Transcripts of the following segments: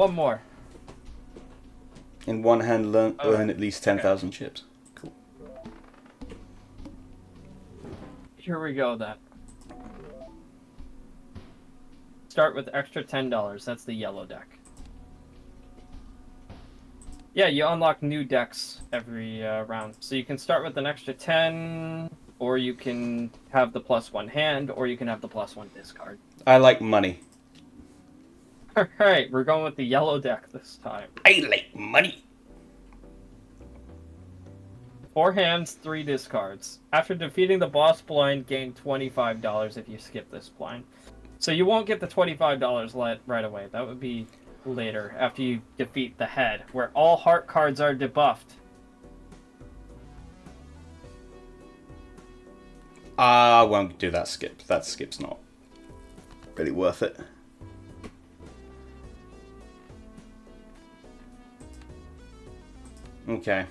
One more. In one hand, earn Okay. at least 10,000 chips. Cool. Here we go then. Start with extra $10. That's the yellow deck. Yeah, you unlock new decks every round. So you can start with an extra 10, or you can have the +1 hand, or you can have the +1 discard. I like money. Alright, we're going with the yellow deck this time. I like money. 4 hands, 3 discards. After defeating the boss blind, gain $25 if you skip this blind. So you won't get the $25 right away. That would be later, after you defeat the head, where all heart cards are debuffed. I won't do that skip. That skip's not really worth it. Okay.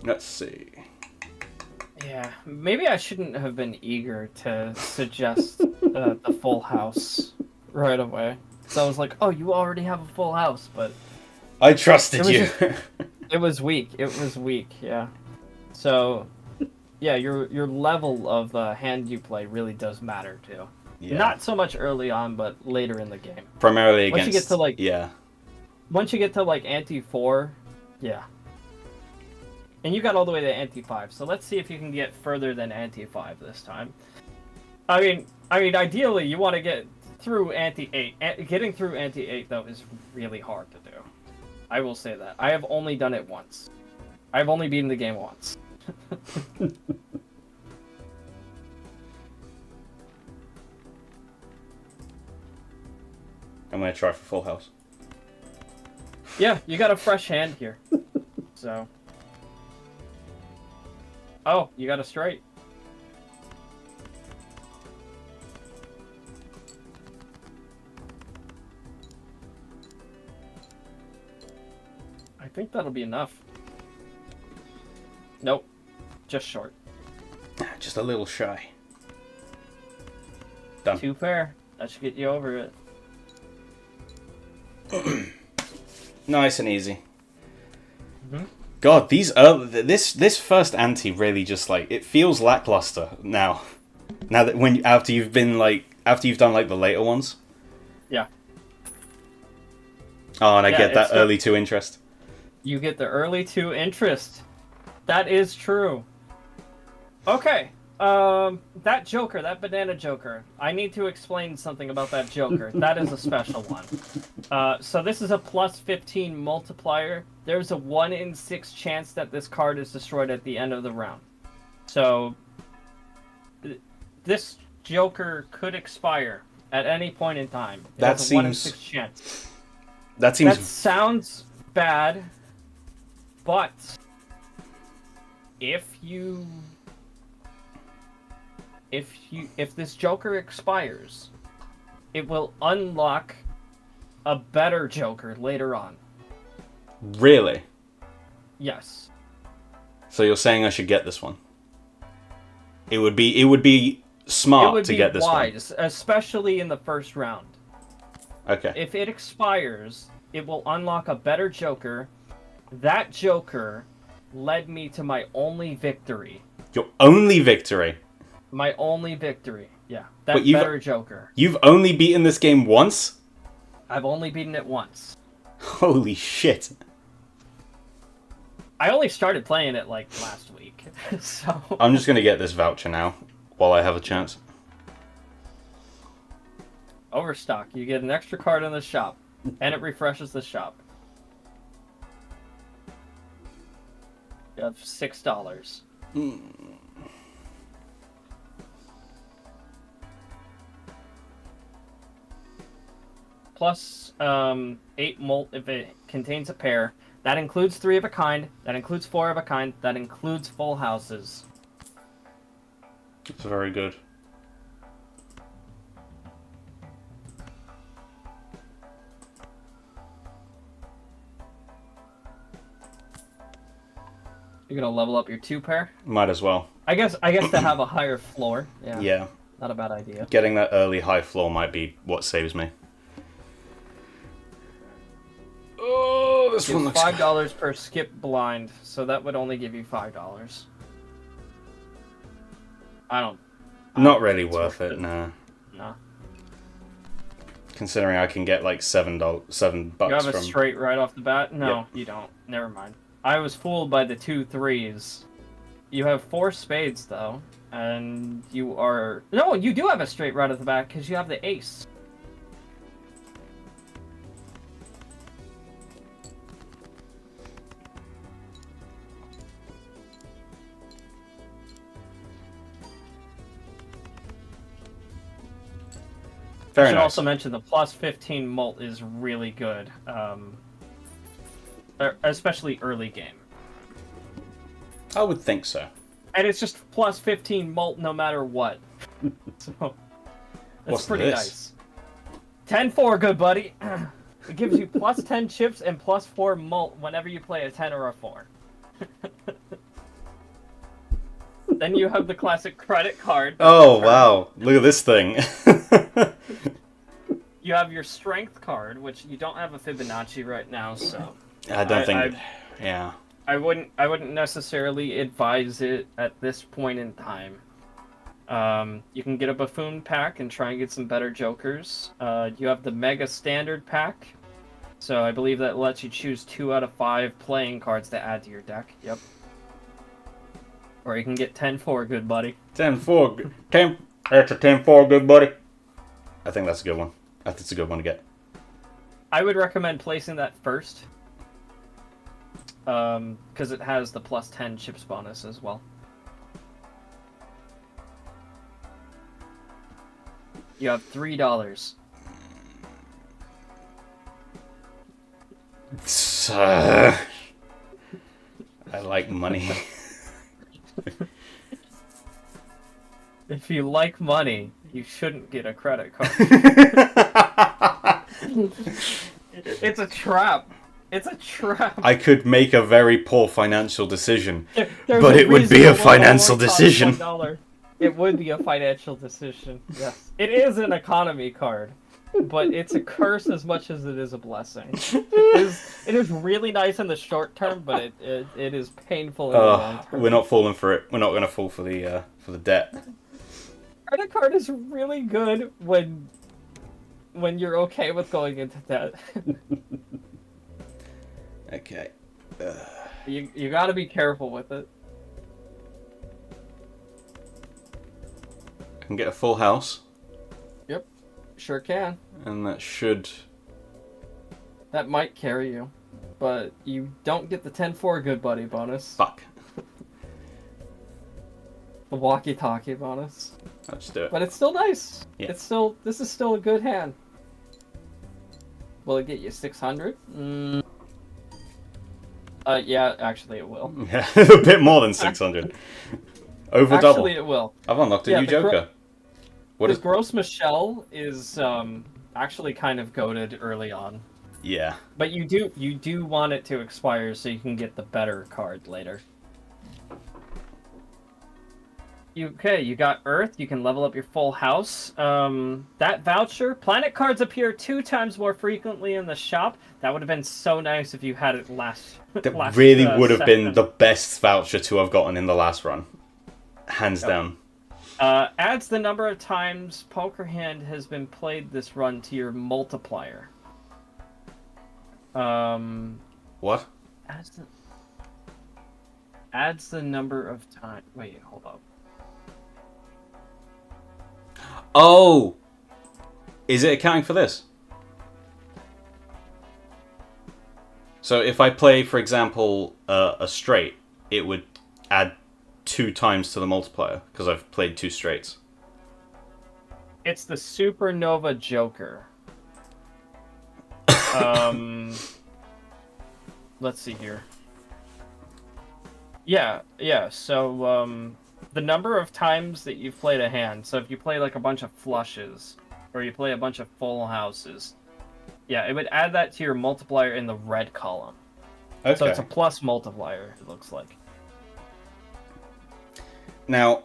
Let's see. Yeah, maybe I shouldn't have been eager to suggest the full house right away. So I was like, oh, you already have a full house, but I trusted was you. it was weak. It was weak, yeah. So, yeah, your level of hand you play really does matter, too. Yeah. Not so much early on, but later in the game. Primarily against... Once you get to, like... Yeah. Once you get to, like, ante 4, yeah. And you got all the way to ante 5, so let's see if you can get further than ante 5 this time. I mean, ideally, you want to get through ante 8. Getting through ante 8, though, is really hard to do. I will say that. I have only done it once. I've only beaten the game once. I'm gonna try for full house. Yeah, you got a fresh hand here. So. Oh, you got a straight. I think that'll be enough. Nope. Just short. Just a little shy. Done. 2 pair. That should get you over it. Nice and easy. Mm-hmm. God, this first ante really just like it feels lackluster now. Now that after you've done like the later ones. Yeah. Oh, and I get that it's early 2 interest. You get the early 2 interest. That is true. Okay. That Joker, that banana Joker. I need to explain something about that Joker. That is a special one. So this is a +15 multiplier. There's a 1 in 6 chance that this card is destroyed at the end of the round. So this Joker could expire at any point in time. It has a 1 in 6 chance. That sounds bad, but if this Joker expires, it will unlock a better Joker later on. Really? Yes. So you're saying I should get this one? It would be smart to get this one. It would be wise, especially in the first round. Okay. If it expires, it will unlock a better Joker. That Joker led me to my only victory. Your only victory? My only victory, yeah. That better Joker. You've only beaten this game once? I've only beaten it once. Holy shit. I only started playing it, like, last week, so... I'm just gonna get this voucher now, while I have a chance. Overstock. You get an extra card in the shop, and it refreshes the shop. You have $6. Plus 8 molt if it contains a pair. That includes 3 of a kind. That includes 4 of a kind. That includes full houses. It's very good. You're gonna level up your 2 pair? Might as well. I guess to have a higher floor. Yeah. Yeah. Not a bad idea. Getting that early high floor might be what saves me. This one looks $5 per skip blind, so that would only give you $5. I don't. Not really worth it, nah. No. Considering I can get like $7 You have a from... straight right off the bat? No, Yep. you don't. Never mind. I was fooled by the 2 3s. You have 4 spades, though, and you are... No, you do have a straight right off the bat, because you have the ace. Very I should nice. also mention the plus 15 mult is really good, especially early game. I would think so. And it's just plus 15 mult no matter what. So, that's What's pretty this? nice. 10-4, good buddy. It gives you plus 10 chips and plus 4 mult whenever you play a 10 or a 4. Then you have the classic credit card. Oh, wow. Look at this thing. You have your strength card, which you don't have a Fibonacci right now, so... I don't think... Yeah. I wouldn't necessarily advise it at this point in time. You can get a Buffoon pack and try and get some better jokers. You have the Mega Standard pack, so I believe that lets you choose 2 out of 5 playing cards to add to your deck. Yep. Or you can get 10-4, good buddy. 10-4. That's a 10-4, good buddy. I think that's a good one. I think it's a good one to get. I would recommend placing that first. Because it has the plus 10 chips bonus as well. You have $3. I like money. If you like money, you shouldn't get a credit card. It's a trap. It's a trap. I could make a very poor financial decision, There's but a it would be reason a financial Walmart costs decision. $1. It would be a financial decision. Yes. It is an economy card, but it's a curse as much as it is a blessing. It is really nice in the short term, but it is painful in the long term. We're not falling for it. We're not going to fall for the debt. Credit card is really good when you're okay with going into debt. Okay. You got to be careful with it. I can get a full house, Yep, sure can. and that should... That might carry you, but you don't get the 10-4 good buddy bonus. Fuck. The walkie-talkie bonus. Let's just do it. But it's still nice. Yeah. This is still a good hand. Will it get you 600? Yeah, actually it will. Yeah, a bit more than 600. Over Actually, double. it will. I've unlocked a Yeah, new the Joker. What The is... Gross Michelle is actually kind of goated early on. Yeah. But you do want it to expire so you can get the better card later. Okay, you got Earth. You can level up your full house. That voucher. Planet cards appear 2 times more frequently in the shop. That would have been so nice if you had it last. That really would have been session. the best voucher to have gotten in the last run. Hands down. Adds the number of times Poker Hand has been played this run to your multiplier. What? Adds the number of time. Wait, hold up. Oh! Is it accounting for this? So if I play, for example, a straight, it would add 2 times to the multiplier, because I've played 2 straights. It's the Supernova Joker. Let's see here. Yeah, so, the number of times that you've played a hand, so if you play like a bunch of flushes, or you play a bunch of full houses, yeah, it would add that to your multiplier in the red column. Okay. So it's a plus multiplier, it looks like. Now,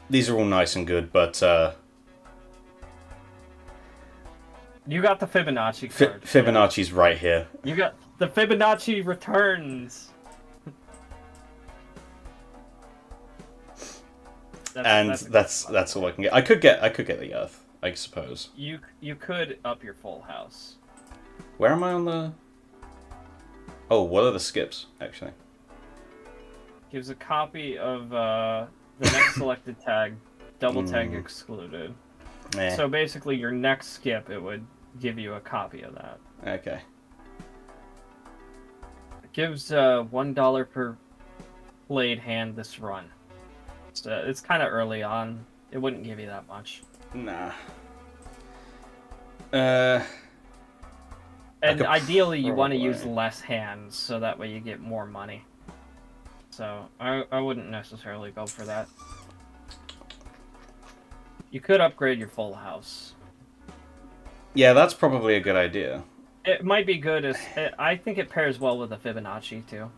these are all nice and good, but You got the Fibonacci card. Fibonacci's right here. You got the Fibonacci returns. That's all I can get. I could get the Earth, I suppose. You could up your full house. Where am I on the? Oh, what are the skips actually? Gives a copy of the next selected tag, double tag excluded. So basically, your next skip, it would give you a copy of that. Okay. It gives $1 per played hand this run. So it's kind of early on. It wouldn't give you that much. Nah. And ideally, you want to use less hands, so that way you get more money. So I wouldn't necessarily go for that. You could upgrade your full house. Yeah, that's probably a good idea. It might be good as I think it pairs well with the Fibonacci too.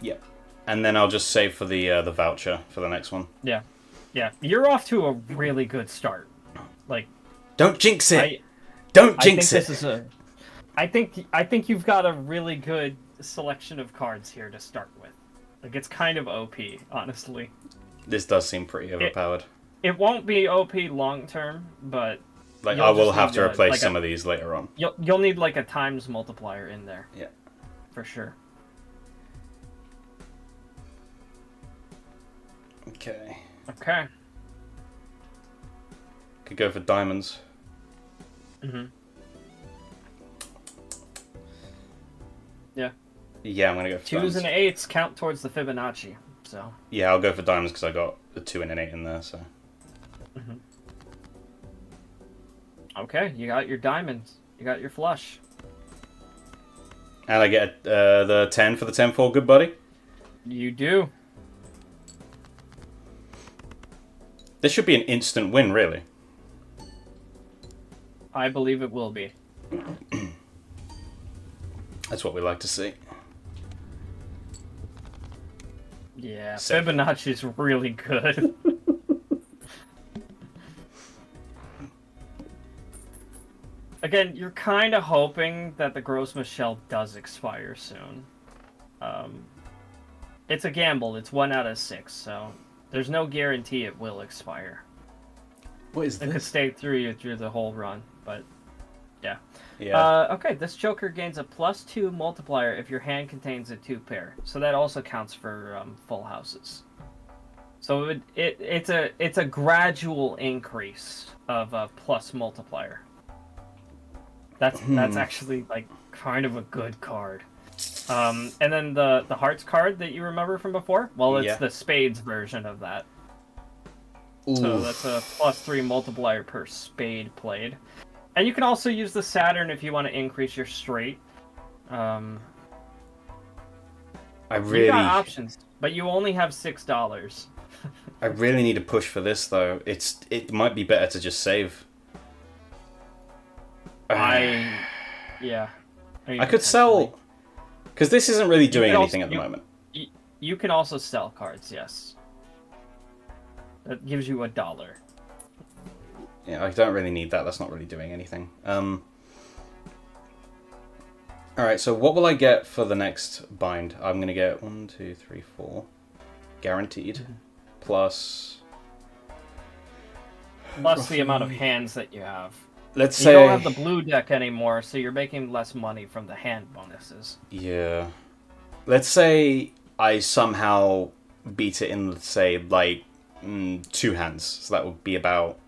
Yep. And then I'll just save for the voucher for the next one. Yeah, yeah. You're off to a really good start. Like, don't jinx it. Don't jinx it. I think you've got a really good selection of cards here to start with. Like, it's kind of OP, honestly. This does seem pretty overpowered. It won't be OP long term, but like I will have to replace some of these later on. You'll need like a times multiplier in there. Yeah, for sure. Okay. Okay. Could go for diamonds. Mhm. Yeah. Yeah, I'm gonna go for 2s diamonds. and 8s count towards the Fibonacci. So. Yeah, I'll go for diamonds because I got a 2 and an 8 in there. So. Mhm. Okay, you got your diamonds. You got your flush. And I get the 10 for the 10-4, good buddy. You do. This should be an instant win, really. I believe it will be. That's what we like to see. Yeah, Fibonacci's really good. Again, you're kind of hoping that the Gross Michelle does expire soon. It's a gamble. It's 1 out of 6, so there's no guarantee it will expire. What is this? It could stay through the whole run, but yeah. Yeah. Okay, this Joker gains a +2 multiplier if your hand contains a 2 pair. So that also counts for full houses. So it's a gradual increase of a plus multiplier. That's actually like kind of a good card. And then the hearts card that you remember from before? Well, it's the spades version of that. Oof. So that's a +3 multiplier per spade played. And you can also use the Saturn if you want to increase your straight. You got options, but you only have $6. I really need to push for this though. It might be better to just save. Yeah. I could sell because this isn't really doing anything at the moment. You can also sell cards, yes. That gives you $1. Yeah, I don't really need that. That's not really doing anything. Alright, so what will I get for the next bind? I'm going to get 1, 2, 3, 4. Guaranteed. Plus the amount of hands that you have. Let's say... You don't have the blue deck anymore, so you're making less money from the hand bonuses. Yeah. Let's say I somehow beat it in, say, like, 2 hands. So that would be about...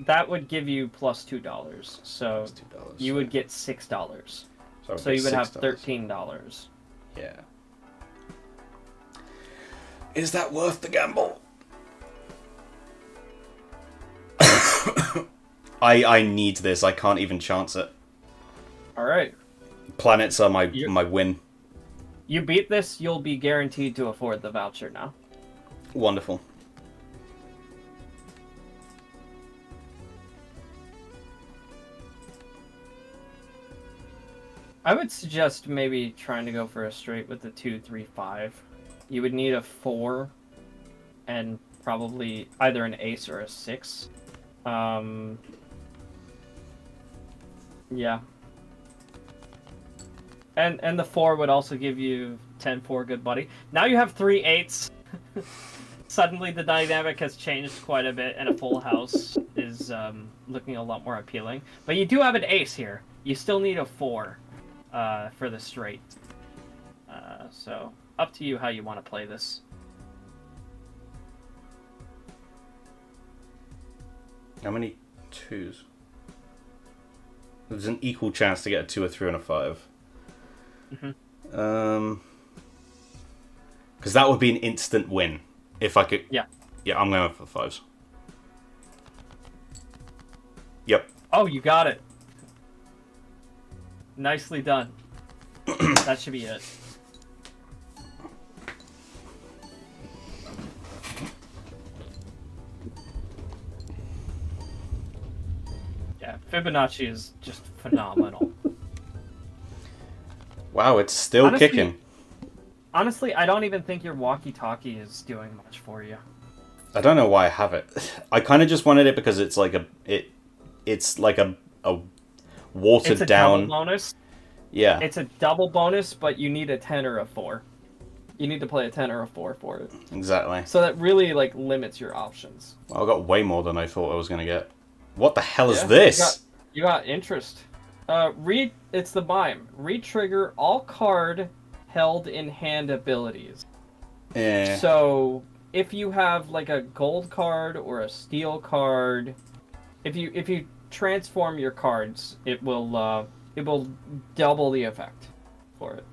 That would give you +$2, so you would get $6. So you would have $13. Yeah. Is that worth the gamble? I need this. I can't even chance it. All right. Planets are my win. You beat this, you'll be guaranteed to afford the voucher now. Wonderful. I would suggest maybe trying to go for a straight with the 2, 3, 5. You would need a 4 and probably either an ace or a 6. Yeah. And the 4 would also give you 10-4 good buddy. Now you have 3 8s. Suddenly the dynamic has changed quite a bit, and a full house is looking a lot more appealing. But you do have an ace here. You still need a 4 for the straight. So up to you how you want to play this. How many 2s? There's an equal chance to get a 2, a 3, and a 5. Mm-hmm. Because that would be an instant win if I could. Yeah. Yeah, I'm going for the 5s. Yep. Oh, you got it. Nicely done. That should be it. Yeah, Fibonacci is just phenomenal. Wow, it's still kicking. Honestly, I don't even think your walkie-talkie is doing much for you. I don't know why I have it. I kind of just wanted it because it's like a watered It's a down double bonus. Yeah. It's a double bonus, but you need a 10 or a 4. You need to play a 10 or a 4 for it. Exactly. So that really limits your options. Well, I got way more than I thought I was going to get. What the hell is this? You got interest. It's the mime. Re-trigger all card held in hand abilities. Yeah. So if you have a gold card or a steel card, if you transform your cards, it will double the effect for it.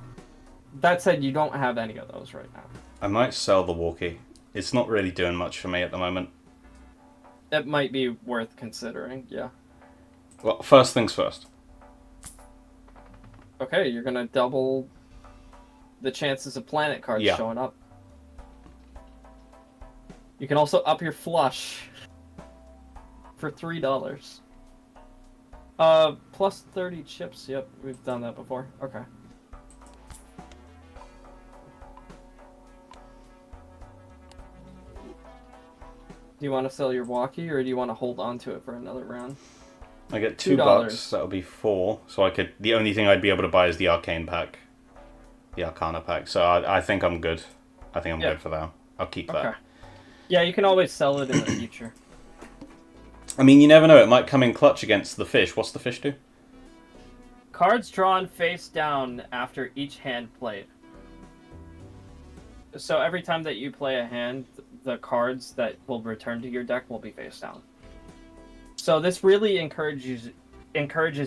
That said, you don't have any of those right now. I might sell the walkie. It's not really doing much for me at the moment. It might be worth considering, yeah. Well, first things first. Okay, you're gonna double the chances of planet cards showing up. You can also up your flush for $3. Plus 30 chips. Yep, we've done that before. Okay. Do you want to sell your walkie, or do you want to hold on to it for another round? I get $2. That'll be 4. So the only thing I'd be able to buy is the Arcane pack. The Arcana pack. So I think I'm good. I think I'm good for that. I'll keep that. Yeah, you can always sell it in the future. I mean, you never know. It might come in clutch against the fish. What's the fish do? Cards drawn face down after each hand played. So every time that you play a hand, the cards that will return to your deck will be face down. So this really encourages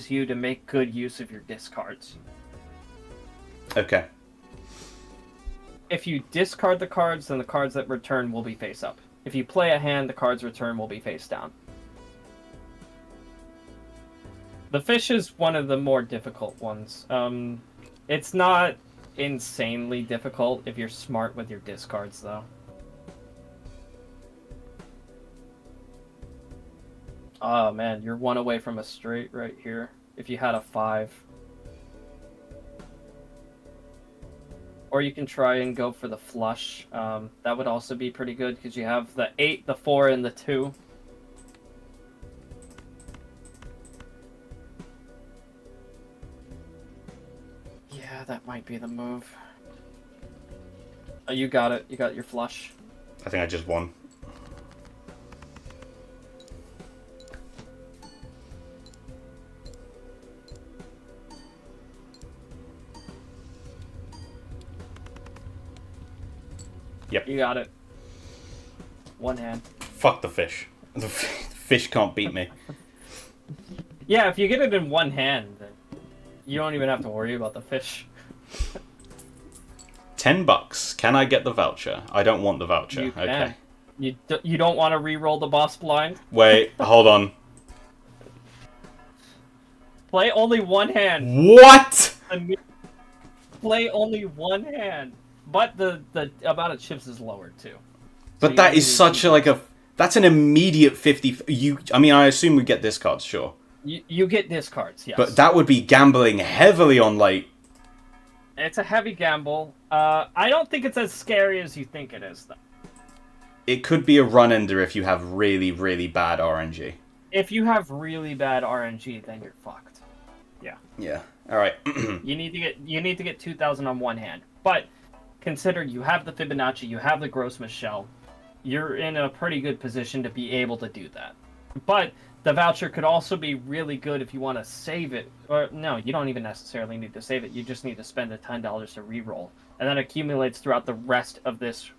you to make good use of your discards. Okay. If you discard the cards, then the cards that return will be face up. If you play a hand, the cards return will be face down. The fish is one of the more difficult ones. It's not insanely difficult if you're smart with your discards, though. Oh man, you're 1 away from a straight right here. If you had a 5. Or you can try and go for the flush. That would also be pretty good because you have the 8, the 4, and the 2. Yeah, that might be the move. Oh, you got it. You got your flush. I think I just won. Yep. You got it. 1 hand. Fuck the fish. The fish can't beat me. Yeah, if you get it in 1 hand, then you don't even have to worry about the fish. $10. Can I get the voucher? I don't want the voucher. You can. Okay. You don't want to re-roll the boss blind? Wait, hold on. Play only 1 hand. What? Play only 1 hand. But the amount of chips is lowered too. But So that is such that's an immediate 50. I mean, I assume we get discards, sure. You get discards, yes. But that would be gambling heavily on It's a heavy gamble. I don't think it's as scary as you think it is, though. it could be a run ender if you have really, really bad RNG. If you have really bad RNG, then you're fucked. Yeah. Yeah. All right. you need to get 2,000 on one hand, but consider you have the Fibonacci, you have the Gross Michelle, you're in a pretty good position to be able to do that. But the voucher could also be really good if you want to save it. Or no, you don't even necessarily need to save it. You just need to spend the $10 to reroll, and that accumulates throughout the rest of this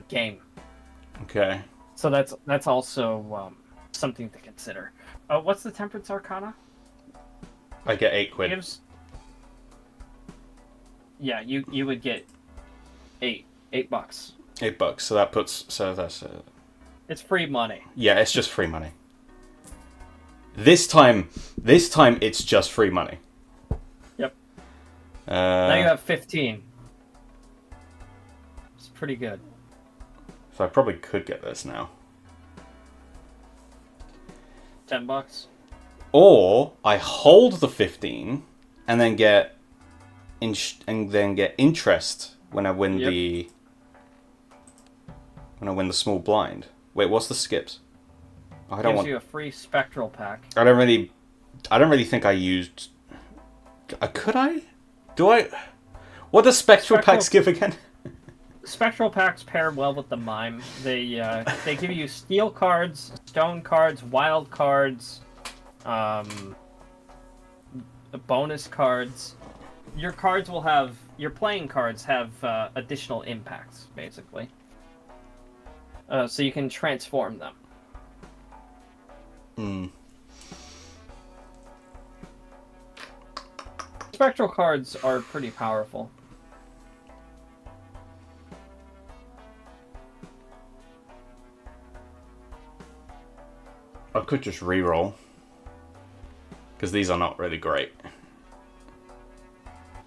game. Okay. So that's also something to consider. What's the Temperance Arcana? I get £8. Yeah, you would get $8. $8. So that puts that's. It's free money. Yeah, it's just free money. This time it's just free money. Yep. Now you have 15. It's pretty good. So I probably could get this now. $10. Or I hold the 15 and then get interest when I win the small blind. Wait, what's the skips? I don't Gives want you a free spectral pack. I don't really think I used. Could I? Do I? What does spectral packs give again? Spectral packs pair well with the mime. They give you steel cards, stone cards, wild cards, bonus cards. Your playing cards have additional impacts, basically. So you can transform them. Spectral cards are pretty powerful. I could just re-roll. Because these are not really great.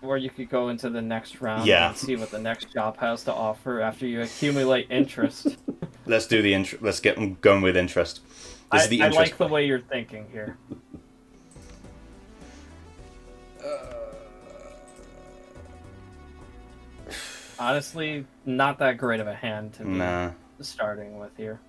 Or you could go into the next round and see what the next job has to offer after you accumulate interest. Let's do the interest. Let's get them going with interest. This is the interest I like the way you're thinking here. Honestly, not that great of a hand to be starting with here.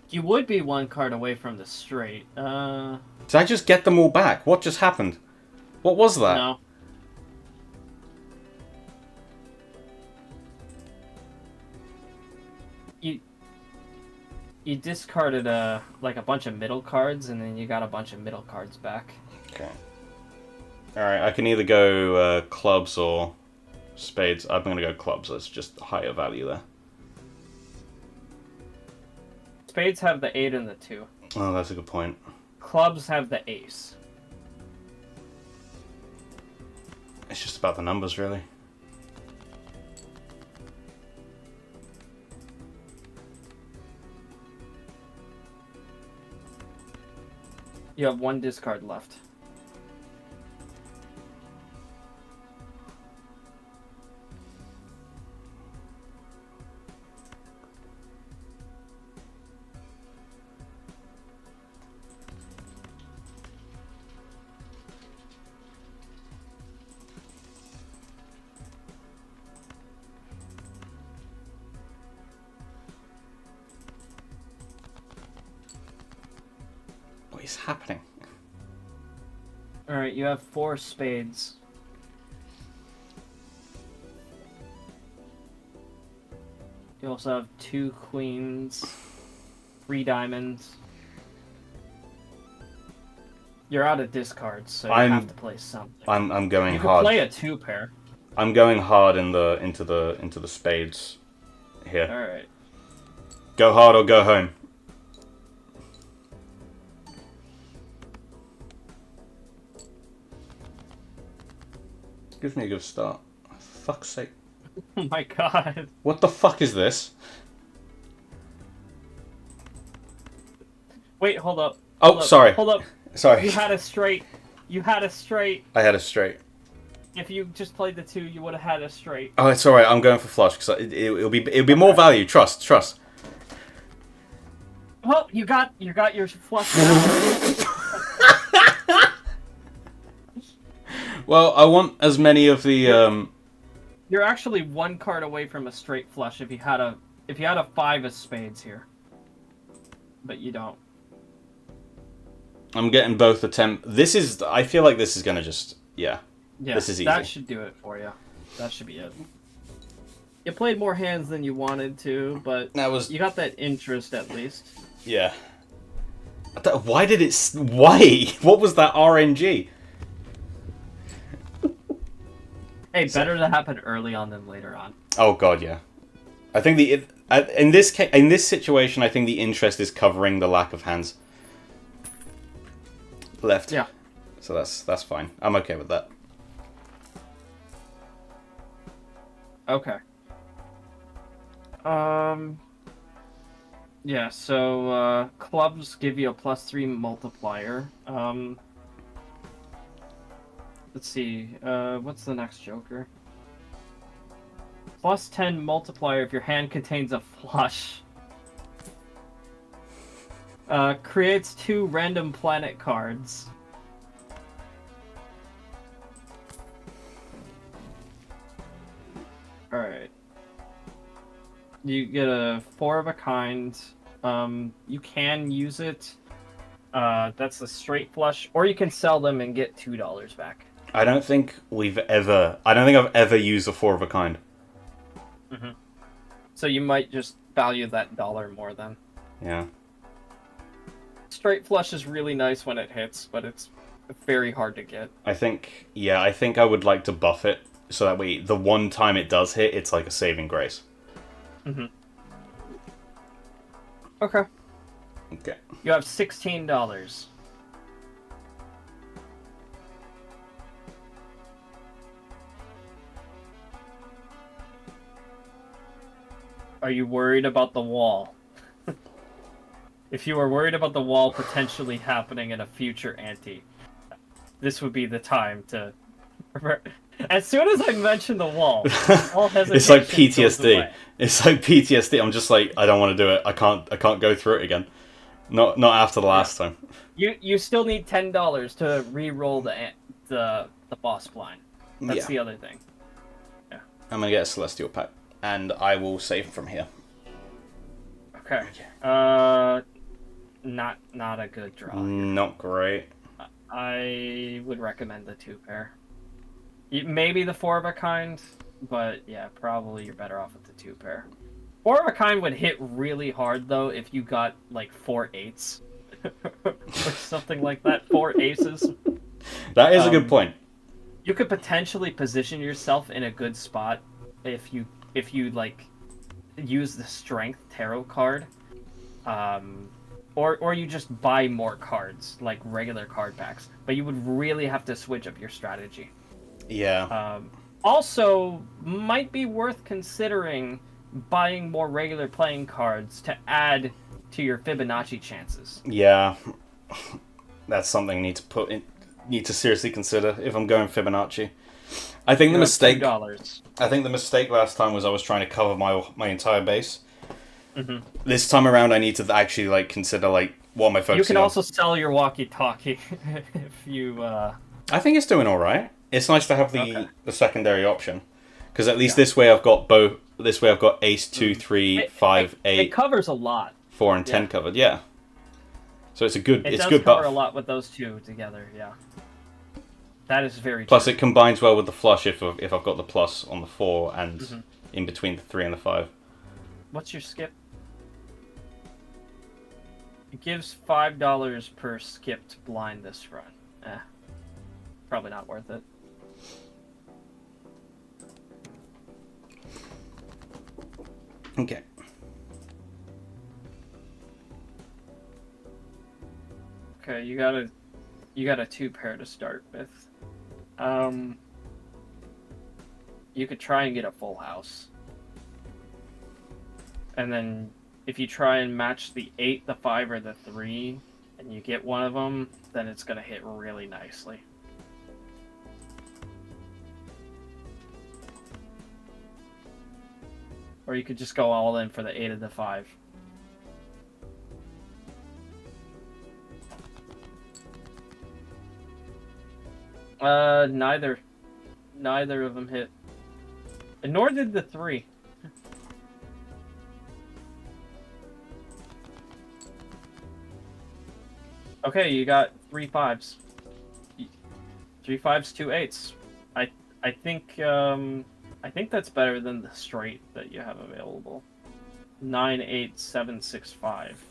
You would be one card away from the straight. Did I just get them all back? What just happened? What was that? No. You discarded like a bunch of middle cards, and then you got a bunch of middle cards back. Okay. Alright, I can either go clubs or spades. I'm gonna go clubs. That's just higher value there. Spades have the 8 and the 2. Oh, that's a good point. Clubs have the ace. It's just about the numbers, really. You have one discard left. What is happening? Alright, you have 4 spades. You also have 2 queens, 3 diamonds. You're out of discards, so you have to play something. I'm going you hard. You can play a 2 pair. I'm going hard into the spades here. Alright. Go hard or go home. Gives me a good start. For fuck's sake. Oh my god. What the fuck is this? Wait, hold up. Sorry. Hold up. Sorry. You had a straight. You had a straight. I had a straight. if you just played the 2, you would have had a straight. Oh, it's alright. I'm going for flush because it'll be more value. Trust. Well, you got your flush now. Well, I want as many of the You're actually 1 card away from a straight flush if you had a 5 of spades here. But you don't. I'm getting both attempt. I feel like this is gonna just yeah. This is easy. That should do it for you. That should be it. You played more hands than you wanted to, but you got that interest at least. Yeah. Why did it? Why? What was that RNG? Hey, better to happen early on than later on. Oh god, yeah. I think in this situation, I think the interest is covering the lack of hands left. Yeah. So that's fine. I'm okay with that. Okay. Yeah, so clubs give you a +3 multiplier. Let's see. What's the next joker? +10 multiplier if your hand contains a flush. Creates 2 random planet cards. Alright. You get a 4 of a kind. You can use it. That's a straight flush. Or you can sell them and get $2 back. I don't think I've ever used a 4 of a kind. Mm-hmm. So you might just value that dollar more then. Yeah. Straight flush is really nice when it hits, but it's very hard to get. I think I would like to buff it so that way the one time it does hit, it's like a saving grace. Mm-hmm. Okay. Okay. You have $16. Are you worried about the wall? If you are worried about the wall potentially happening in a future ante, this would be the time to... As soon as I mention the wall, all hesitation it's like goes PTSD. away. It's like PTSD. I'm just like, I don't want to do it. I can't go through it again. Not after the last time. You still need $10 to re-roll the boss blind. That's the other thing. Yeah. I'm gonna get a Celestial Pack, and I will save from here. Okay. Not a good draw. Not great. I would recommend the 2 pair. Maybe the 4 of a kind, but yeah, probably you're better off with the 2 pair. 4 of a kind would hit really hard though if you got like 4 8s or something like that. 4 aces. That is a good point. You could potentially position yourself in a good spot if you like use the strength tarot card, or you just buy more cards like regular card packs. But you would really have to switch up your strategy. Yeah. Also, might be worth considering buying more regular playing cards to add to your Fibonacci chances. Yeah. That's something I need to seriously consider if I'm going Fibonacci. I think the mistake last time was I was trying to cover my entire base. Mm-hmm. This time around, I need to actually like consider like what am I focusing on. You can also sell your walkie-talkie if you. I think it's doing all right. It's nice to have the secondary option because at least this way I've got both. This way I've got ace 2, 3, 5, 8. It covers a lot. 4 and 10 covered. Yeah. So it's a good. It it's does good cover buff. a lot with those 2 together. Yeah. That is very Plus, true. it combines well with the flush if I've got the plus on the 4 and in between the 3 and the 5. What's your skip? It gives $5 per skipped blind this run. Probably not worth it. Okay. Okay, you got a 2 pair to start with. You could try and get a full house. And then if you try and match the 8, the 5, or the 3, and you get one of them, then it's going to hit really nicely. Or you could just go all in for the 8 of the 5. Neither. Neither of them hit. And nor did the 3. Okay, you got 3 5s. 3 5s, 2 8s. I think that's better than the straight that you have available. 9 8 7 6 5.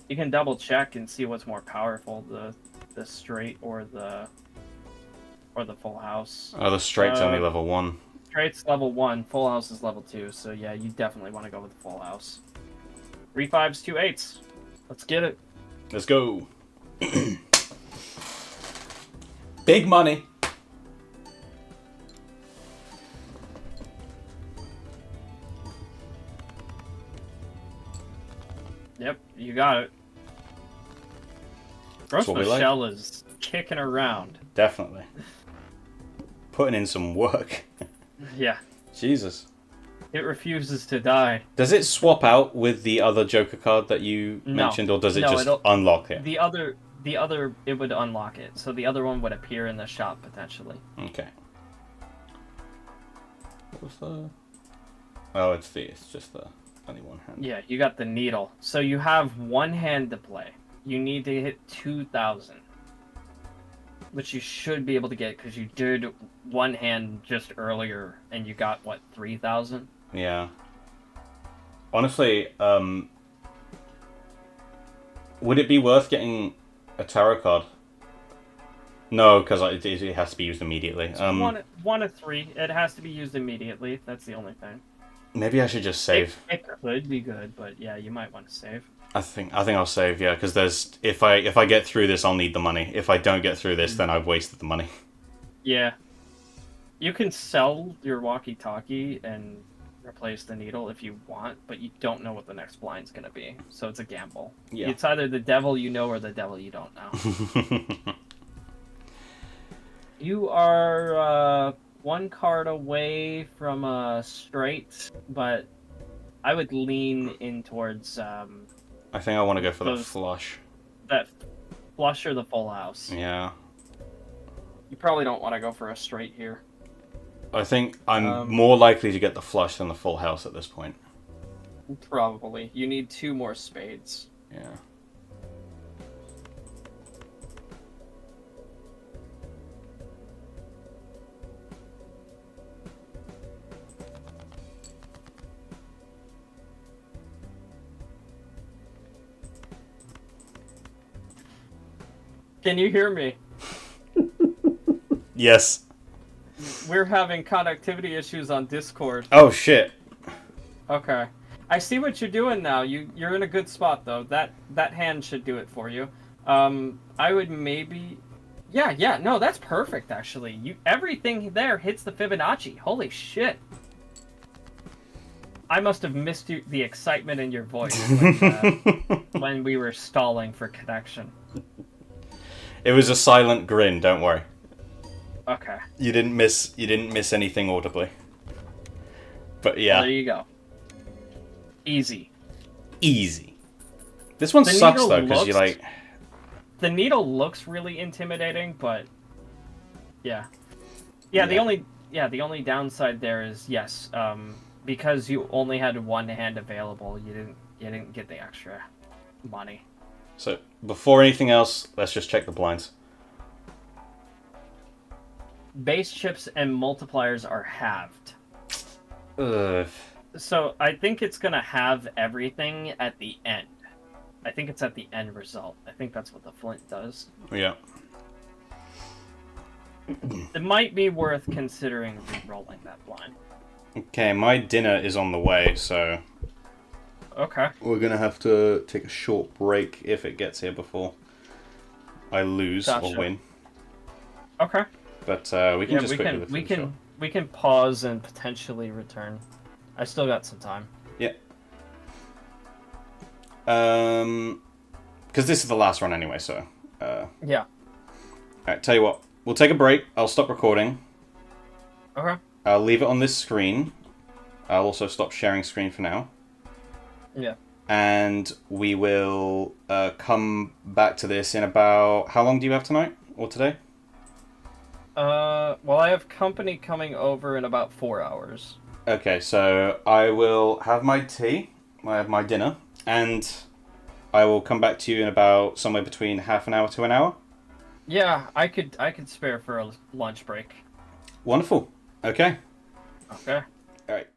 You can double check and see what's more powerful, the straight or the full house. Oh, the straight's only level 1. Straight's level 1, full house is level 2, so yeah, you definitely want to go with the full house. 3 5s, 2 8s. Let's get it. Let's go. Big money. Yep, you got it. Gross Michelle is kicking around. Definitely. Putting in some work. Yeah. Jesus. It refuses to die. Does it swap out with the other Joker card that you mentioned, or does it just unlock it? The other, it would unlock it. So the other one would appear in the shop, potentially. Okay. What was the... Oh, it's just the only one hand. Yeah, you got the needle. So you have 1 hand to play. You need to hit 2,000. Which you should be able to get, because you did 1 hand just earlier, and you got, what, 3,000? Yeah. Honestly, would it be worth getting a tarot card? No, because it has to be used immediately. One of 3. It has to be used immediately. That's the only thing. Maybe I should just save. It could be good, but yeah, you might want to save. I think I'll save, yeah, because if I get through this, I'll need the money. If I don't get through this, then I've wasted the money. Yeah. You can sell your walkie-talkie and replace the needle if you want, but you don't know what the next blind's gonna be, so it's a gamble. Yeah. It's either the devil you know or the devil you don't know. You are 1 card away from a straight, but I would lean in towards... I think I want to go for the flush. That flush or the full house. Yeah. You probably don't want to go for a straight here. I think I'm more likely to get the flush than the full house at this point. Probably. You need 2 more spades. Yeah. Can you hear me? Yes. We're having connectivity issues on Discord. Oh shit. Okay. I see what you're doing now. You're in a good spot though. That hand should do it for you. I would maybe... Yeah, no, that's perfect actually. Everything there hits the Fibonacci. Holy shit. I must have missed the excitement in your voice when we were stalling for connection. It was a silent grin, don't worry. Okay. You didn't miss anything audibly. But yeah. Well, there you go. Easy. This one sucks though, because you like... The needle looks really intimidating, but... Yeah. Yeah, the only downside there is, yes, because you only had 1 hand available, you didn't get the extra money. So, before anything else, let's just check the blinds. Base chips and multipliers are halved. Ugh. So, I think it's going to have everything at the end. I think it's at the end result. I think that's what the flint does. Yeah. It might be worth considering re-rolling that blind. Okay, my dinner is on the way, so... Okay. We're going to have to take a short break if it gets here before I lose or win. Okay. But we can just quickly look at the shop. We can pause and potentially return. I still got some time. Yeah. Because this is the last run anyway, so... Yeah. Alright, tell you what. We'll take a break. I'll stop recording. Okay. I'll leave it on this screen. I'll also stop sharing screen for now. Yeah. And we will come back to this in about... How long do you have tonight? Or today? Well, I have company coming over in about 4 hours. Okay, so I will have my tea. I have my dinner. And I will come back to you in about somewhere between half an hour to an hour. Yeah, I could spare for a lunch break. Wonderful. Okay. Okay. All right.